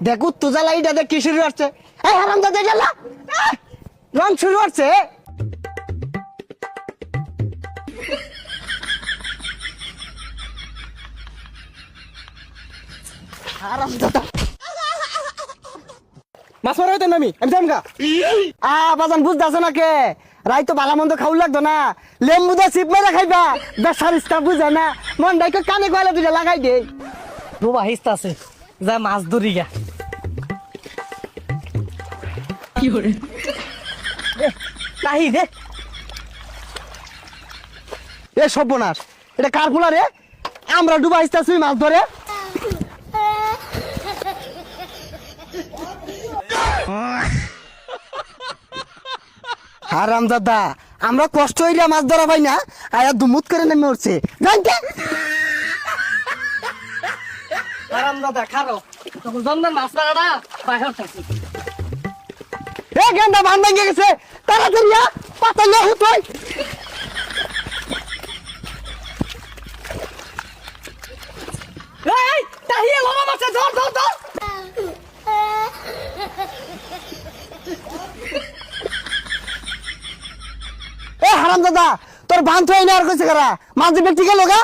দেখো তোজা লাইটা দেখ কি শুরু হচ্ছে। এই হারামজাদা গেলা রং শুরু হচ্ছে। হারামজাদা মাছ মারা হইতেন আমি জামগা। বাজান বুঝতেছো না কে রাই তো ভালো মন্দ খাওয়া লাগতো না, লেম্বু দা চিপ মেরে খাইবা বেসার ইস্তা বুঝে না, মন ডাইকে কানে গলা দুটা লাগাই দে। ডুবা হিস্তা আছে যা মাছ ধরি গা। কি করে নাহি দে এ সর্বনাশ, এটা কার ফুলা রে? আমরা ডুবা আসতেছি মাছ ধরে। হারামজাদা আমরা কষ্ট হইলে মাছ ধরা পাই না, আয়া দুমুত করে নেমে উঠছে। হারামজাদা খারো তখন জন্মের মাছ মারাটা বাইরে থাকি। এ গেন্দা বান ভেঙে গেছে, তাড়াতাড়ি পাতা না হুতোই। এই তাহিয়া লবা মাছে ধর ধর ধর। এ হারামজাদা তোর বান তো এই না আর কইছে কারা মাছ ব্যক্তি গেল গা।